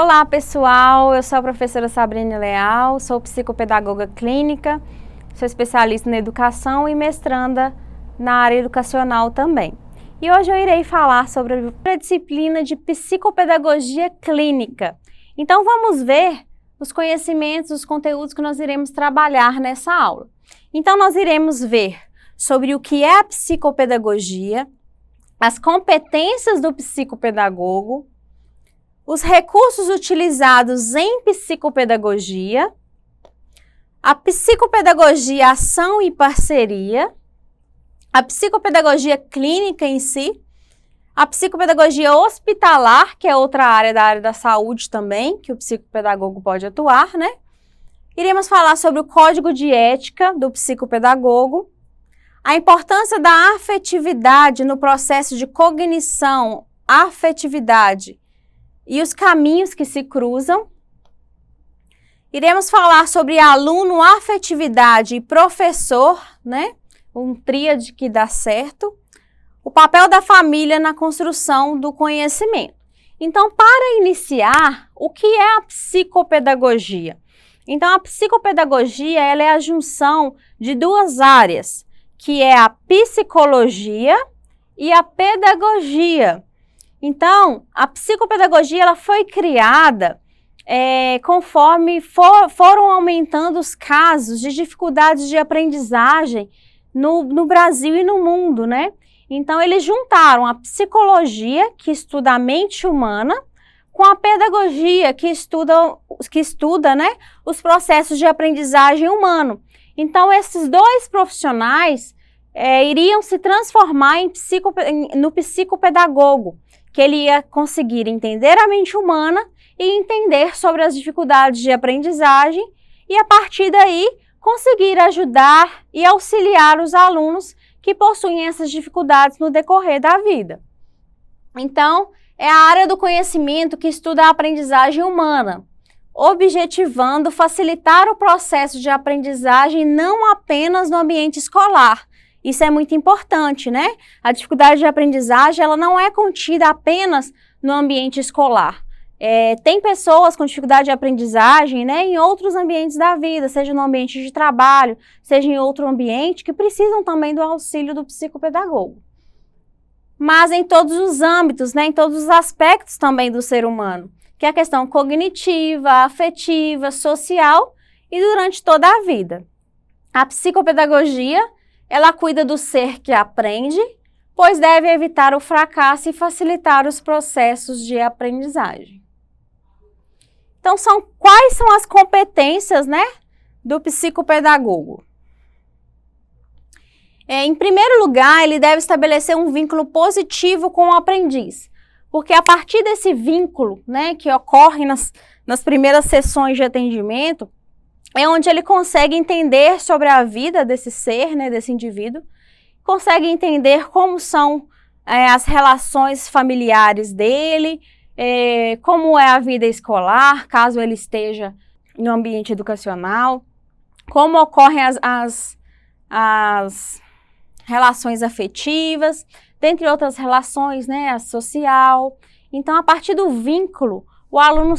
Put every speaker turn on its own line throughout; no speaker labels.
Olá pessoal, eu sou a professora Sabrina Leal, sou psicopedagoga clínica, sou especialista na educação e mestranda na área educacional também. E hoje eu irei falar sobre a disciplina de psicopedagogia clínica. Então vamos ver os conhecimentos, os conteúdos que nós iremos trabalhar nessa aula. Então nós iremos ver sobre o que é a psicopedagogia, as competências do psicopedagogo, os recursos utilizados em psicopedagogia, a psicopedagogia ação e parceria, a psicopedagogia clínica em si, a psicopedagogia hospitalar, que é outra área da saúde também, que o psicopedagogo pode atuar, né? Iremos falar sobre o código de ética do psicopedagogo, a importância da afetividade no processo de cognição, afetividade e os caminhos que se cruzam. Iremos falar sobre aluno, afetividade e professor, né? Um tríade que dá certo. O papel da família na construção do conhecimento. Então, para iniciar, o que é a psicopedagogia? Então, a psicopedagogia ela é a junção de duas áreas, que é a psicologia e a pedagogia. Então, a psicopedagogia ela foi criada conforme foram aumentando os casos de dificuldades de aprendizagem no Brasil e no mundo, né? Então, eles juntaram a psicologia, que estuda a mente humana, com a pedagogia, que estuda, né, os processos de aprendizagem humano. Então, esses dois profissionais iriam se transformar no psicopedagogo, que ele ia conseguir entender a mente humana e entender sobre as dificuldades de aprendizagem e, a partir daí, conseguir ajudar e auxiliar os alunos que possuem essas dificuldades no decorrer da vida. Então, é a área do conhecimento que estuda a aprendizagem humana, objetivando facilitar o processo de aprendizagem não apenas no ambiente escolar. Isso é muito importante, né? A dificuldade de aprendizagem, ela não é contida apenas no ambiente escolar. Tem pessoas com dificuldade de aprendizagem, né, em outros ambientes da vida, seja no ambiente de trabalho, seja em outro ambiente, que precisam também do auxílio do psicopedagogo. Mas em todos os âmbitos, né, em todos os aspectos também do ser humano, que é a questão cognitiva, afetiva, social e durante toda a vida. A psicopedagogia, ela cuida do ser que aprende, pois deve evitar o fracasso e facilitar os processos de aprendizagem. Então, quais são as competências, né, do psicopedagogo? Em primeiro lugar, ele deve estabelecer um vínculo positivo com o aprendiz, porque a partir desse vínculo, né, que ocorre nas primeiras sessões de atendimento, é onde ele consegue entender sobre a vida desse ser, né, desse indivíduo, consegue entender como são as relações familiares dele, como é a vida escolar, caso ele esteja no ambiente educacional, como ocorrem as relações afetivas, dentre outras relações, né, a social. Então, a partir do vínculo, o aluno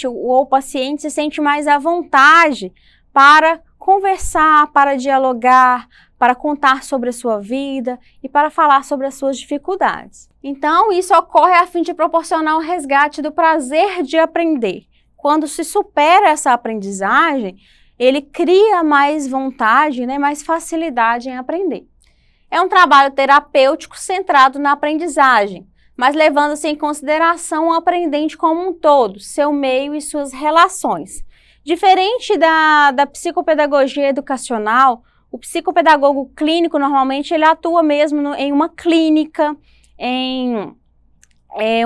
ou o paciente se sente mais à vontade para conversar, para dialogar, para contar sobre a sua vida e para falar sobre as suas dificuldades. Então, isso ocorre a fim de proporcionar o resgate do prazer de aprender. Quando se supera essa aprendizagem, ele cria mais vontade, né, mais facilidade em aprender. É um trabalho terapêutico centrado na aprendizagem, mas levando-se em consideração o aprendente como um todo, seu meio e suas relações. Diferente da psicopedagogia educacional, o psicopedagogo clínico, normalmente, ele atua mesmo em uma clínica,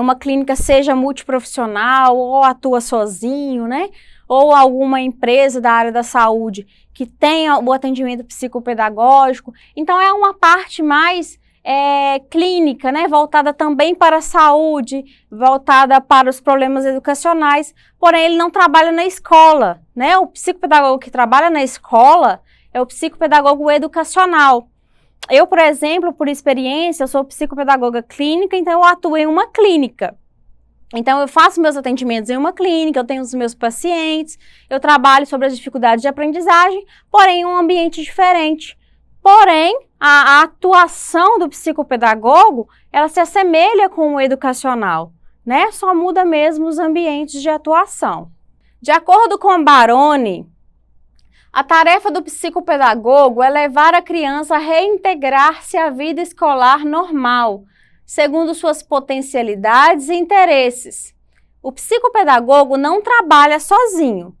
uma clínica seja multiprofissional, ou atua sozinho, né? Ou alguma empresa da área da saúde que tenha o atendimento psicopedagógico. Então, é uma parte mais clínica, né, voltada também para a saúde, voltada para os problemas educacionais, porém ele não trabalha na escola, né? O psicopedagogo que trabalha na escola é o psicopedagogo educacional. Eu, por exemplo, por experiência, eu sou psicopedagoga clínica, então eu atuo em uma clínica. Então, eu faço meus atendimentos em uma clínica, eu tenho os meus pacientes, eu trabalho sobre as dificuldades de aprendizagem, porém, em um ambiente diferente. Porém, a atuação do psicopedagogo, ela se assemelha com o educacional, né? Só muda mesmo os ambientes de atuação. De acordo com Baroni, a tarefa do psicopedagogo é levar a criança a reintegrar-se à vida escolar normal, segundo suas potencialidades e interesses. O psicopedagogo não trabalha sozinho.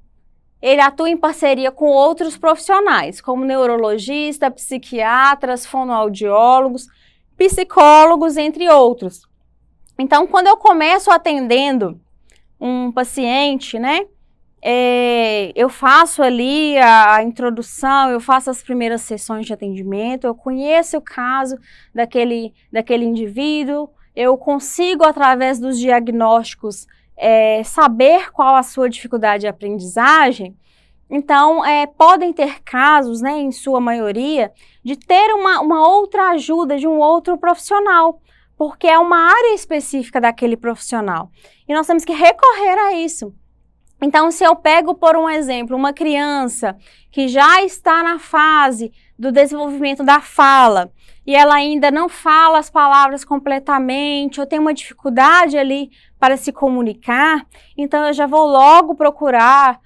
Ele atua em parceria com outros profissionais, como neurologista, psiquiatras, fonoaudiólogos, psicólogos, entre outros. Então, quando eu começo atendendo um paciente, né, eu faço ali a introdução, eu faço as primeiras sessões de atendimento, eu conheço o caso daquele indivíduo, eu consigo, através dos diagnósticos, saber qual a sua dificuldade de aprendizagem. Então, podem ter casos, né, em sua maioria, de ter uma outra ajuda de um outro profissional, porque é uma área específica daquele profissional. E nós temos que recorrer a isso. Então, se eu pego, por um exemplo, uma criança que já está na fase do desenvolvimento da fala e ela ainda não fala as palavras completamente, ou tem uma dificuldade ali para se comunicar, então eu já vou logo procurar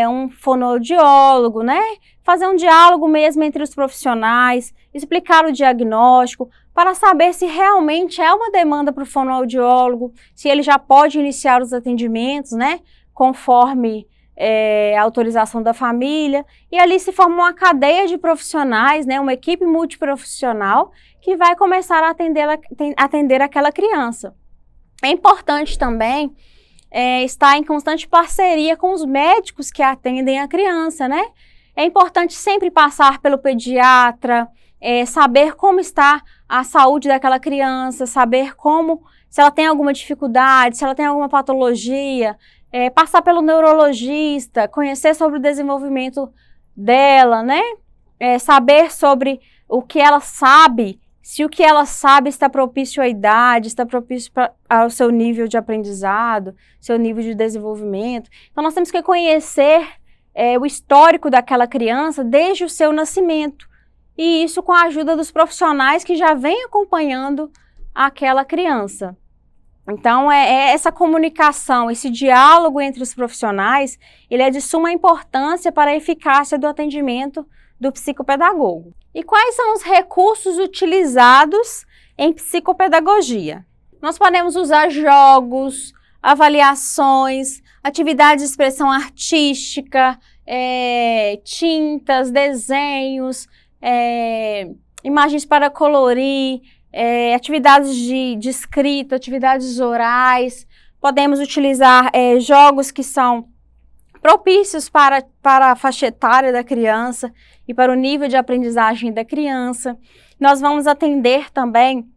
um fonoaudiólogo, né? Fazer um diálogo mesmo entre os profissionais, explicar o diagnóstico, para saber se realmente é uma demanda para o fonoaudiólogo, se ele já pode iniciar os atendimentos, né? Conforme a autorização da família, e ali se forma uma cadeia de profissionais, né, uma equipe multiprofissional que vai começar a atender aquela criança. É importante também estar em constante parceria com os médicos que atendem a criança, né? É importante sempre passar pelo pediatra, saber como está a saúde daquela criança, saber se ela tem alguma dificuldade, se ela tem alguma patologia, passar pelo neurologista, conhecer sobre o desenvolvimento dela, né? Saber sobre o que ela sabe, se o que ela sabe está propício à idade, está propício ao seu nível de aprendizado, seu nível de desenvolvimento. Então, nós temos que conhecer o histórico daquela criança desde o seu nascimento. E isso com a ajuda dos profissionais que já vêm acompanhando aquela criança. Então, essa comunicação, esse diálogo entre os profissionais, ele é de suma importância para a eficácia do atendimento do psicopedagogo. E quais são os recursos utilizados em psicopedagogia? Nós podemos usar jogos, avaliações, atividades de expressão artística, tintas, desenhos, imagens para colorir, atividades de escrita, atividades orais. Podemos utilizar jogos que são propícios para a faixa etária da criança e para o nível de aprendizagem da criança. Nós vamos atender também,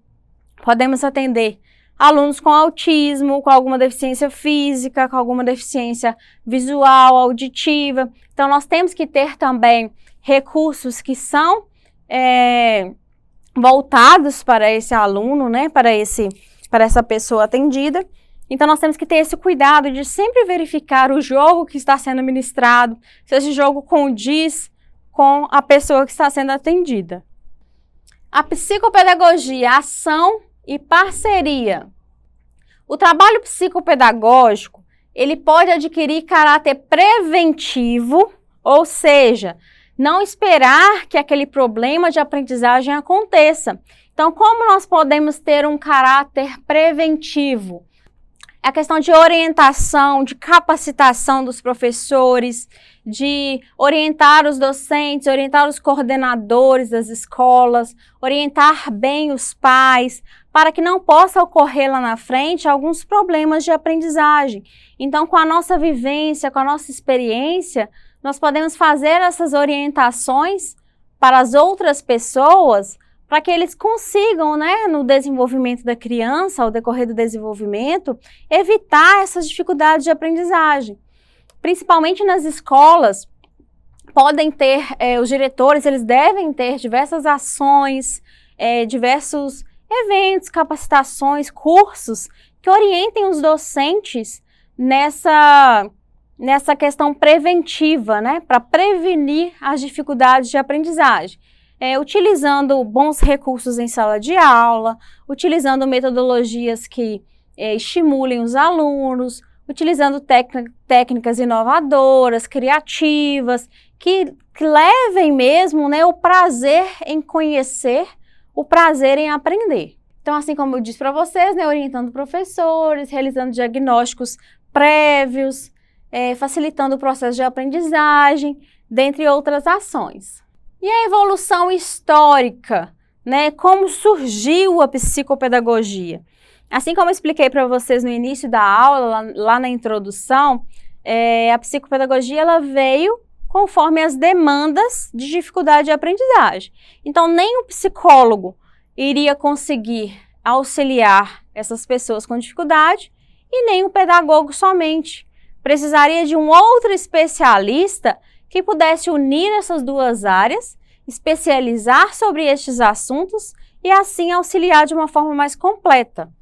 podemos atender alunos com autismo, com alguma deficiência física, com alguma deficiência visual, auditiva. Então, nós temos que ter também recursos que são voltados para esse aluno, né, para essa pessoa atendida. Então, nós temos que ter esse cuidado de sempre verificar o jogo que está sendo ministrado, se esse jogo condiz com a pessoa que está sendo atendida. A psicopedagogia, ação e parceria. O trabalho psicopedagógico, ele pode adquirir caráter preventivo, ou seja, não esperar que aquele problema de aprendizagem aconteça. Então, como nós podemos ter um caráter preventivo? A questão de orientação, de capacitação dos professores, de orientar os docentes, orientar os coordenadores das escolas, orientar bem os pais, para que não possa ocorrer lá na frente alguns problemas de aprendizagem. Então, com a nossa vivência, com a nossa experiência, nós podemos fazer essas orientações para as outras pessoas, para que eles consigam, né, no desenvolvimento da criança, ao decorrer do desenvolvimento, evitar essas dificuldades de aprendizagem. Principalmente nas escolas, podem ter, os diretores, eles devem ter diversas ações, diversos eventos, capacitações, cursos, que orientem os docentes nessa questão preventiva, né, para prevenir as dificuldades de aprendizagem. Utilizando bons recursos em sala de aula, utilizando metodologias que estimulem os alunos, utilizando técnicas inovadoras, criativas, que levem mesmo, né, o prazer em conhecer, o prazer em aprender. Então, assim como eu disse para vocês, né, orientando professores, realizando diagnósticos prévios, facilitando o processo de aprendizagem, dentre outras ações. E a evolução histórica, né? Como surgiu a psicopedagogia? Assim como eu expliquei para vocês no início da aula, lá na introdução, a psicopedagogia ela veio conforme as demandas de dificuldade de aprendizagem. Então, nem o psicólogo iria conseguir auxiliar essas pessoas com dificuldade e nem o pedagogo somente. Precisaria de um outro especialista que pudesse unir essas duas áreas, especializar sobre estes assuntos e assim auxiliar de uma forma mais completa.